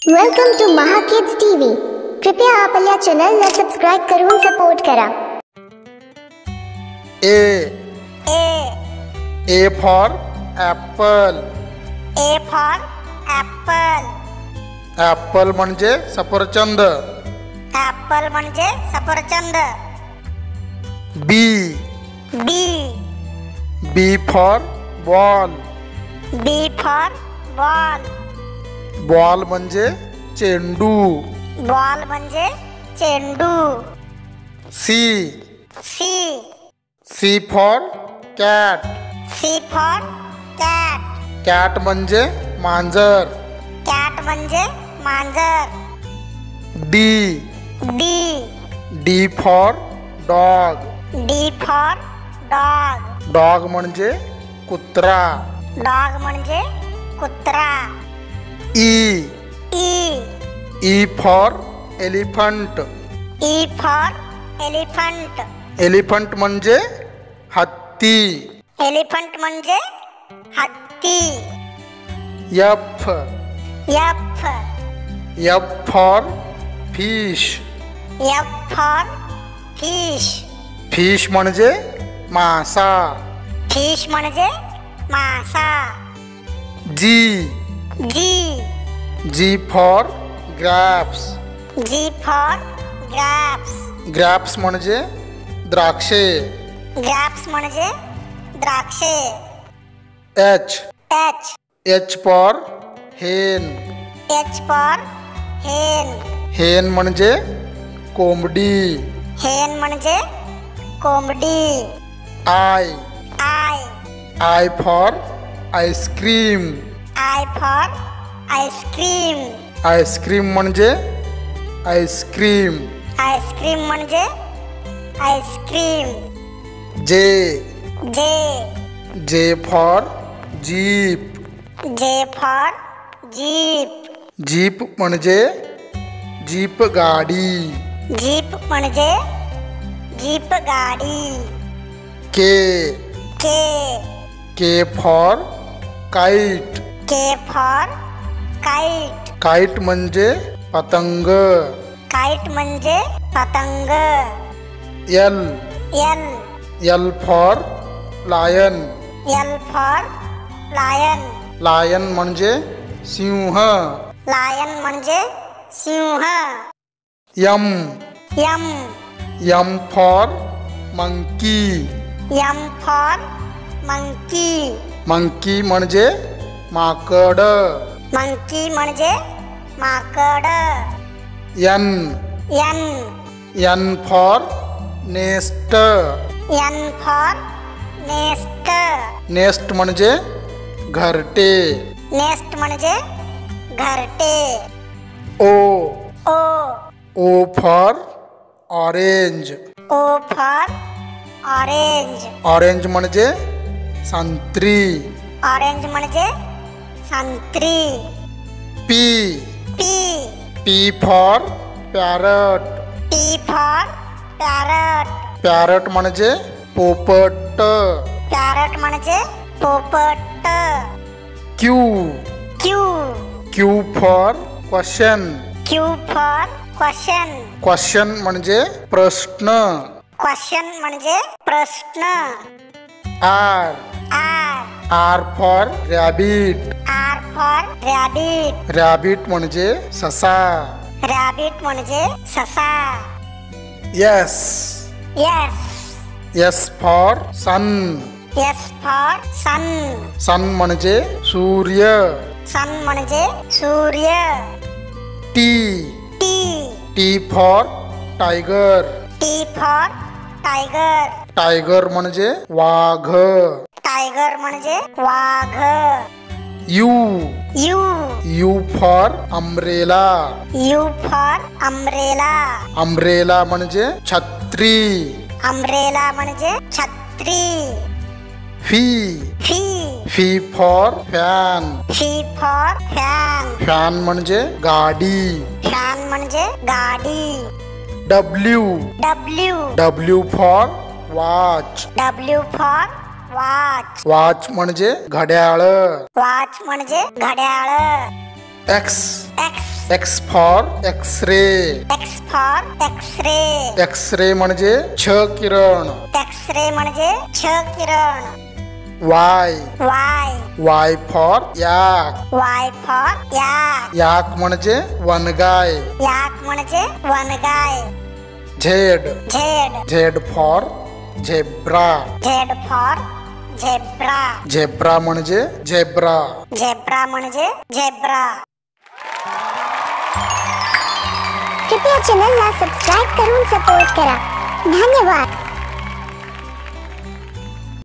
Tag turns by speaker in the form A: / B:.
A: Welcome to महाकिड्स TV. कृपया आपल्या चॅनलला सबस्क्राइब करून सपोर्ट करा.
B: A for apple.
C: A for apple.
B: Apple म्हणजे सफरचंद.
C: Apple म्हणजे सफरचंद.
B: B for ball.
C: B for ball.
B: Ball म्हणजे चेंडू.
C: Ball म्हणजे चेंडू.
B: C for cat.
C: C for cat.
B: Cat म्हणजे मांजर.
C: Cat म्हणजे मांजर.
B: D for dog.
C: D for dog.
B: Dog म्हणजे कुत्रा.
C: Dog म्हणजे कुत्रा.
B: E for elephant.
C: E for elephant.
B: Elephant म्हणजे हत्ती.
C: Elephant म्हणजे हत्ती.
B: F for fish.
C: F for fish.
B: Fish म्हणजे मासा.
C: Fish म्हणजे मासा.
B: G for grapes.
C: G for grapes.
B: Grapes म्हणजे द्राक्षे.
C: Grapes म्हणजे द्राक्षे.
B: H for hen.
C: H for hen.
B: हेन म्हणजे कोंबडी.
C: Hen म्हणजे कोंबडी.
B: I for ice cream.
C: I for ice cream.
B: Ice cream म्हणजे आईस्क्रीम.
C: Ice cream म्हणजे ice cream.
B: J for jeep.
C: J for jeep.
B: Jeep म्हणजे जीप गाडी.
C: जीप म्हणजे जीप गाडी.
B: K for kite.
C: K for kite.
B: Kite म्हणजे पतंग.
C: Kite म्हणजे पतंग.
B: L for lion.
C: L for lion.
B: Lion म्हणजे सिंह.
C: Lion म्हणजे सिंह.
B: M for monkey.
C: M for monkey.
B: Monkey म्हणजे माकड.
C: Monkey म्हणजे माकड.
B: N for nest.
C: N for nest.
B: Nest म्हणजे घरटे.
C: Nest म्हणजे घरटे.
B: O for orange.
C: O for orange.
B: Orange म्हणजे संत्री.
C: Orange म्हणजे संत्री.
B: P for parrot.
C: P for parrot.
B: Parrot म्हणजे पोपट.
C: Parrot म्हणजे पोपट.
B: Q for question.
C: Q for question.
B: Question म्हणजे प्रश्न.
C: Question म्हणजे प्रश्न.
B: R for rabbit.
C: R for rabbit.
B: Rabbit म्हणजे ससा.
C: Rabbit म्हणजे ससा. S
B: for sun.
C: S for sun.
B: सन म्हणजे सूर्य.
C: Sun म्हणजे सूर्य.
B: T for tiger.
C: T for tiger.
B: Tiger म्हणजे वाघ.
C: Tiger म्हणजे वाघ.
B: U for umbrella.
C: U for umbrella.
B: umbrella म्हणजे छत्री.
C: Umbrella म्हणजे छत्री.
B: F for fan.
C: F for fan.
B: Fan म्हणजे गाडी.
C: Fan म्हणजे गाडी.
B: W for watch.
C: W for watch.
B: Watch म्हणजे घड्याळ.
C: Watch म्हणजे घड्याळ.
B: X
C: X
B: X for X-ray.
C: X for X-ray.
B: X-ray म्हणजे छ किरण.
C: एक्सरे म्हणजे छ किरण.
B: Y.
C: Y.
B: Y for yak.
C: Y for yak.
B: Yak म्हणजे वनगाय.
C: याक म्हणजे वनगाय.
B: Z.
C: Z.
B: Z for zebra.
C: Z for zebra.
B: Zebra म्हणजे झेब्रा.
C: झेब्रा म्हणजे झेब्रा.
A: कृपया चॅनलला सबस्क्राईब करून सपोर्ट करा. धन्यवाद.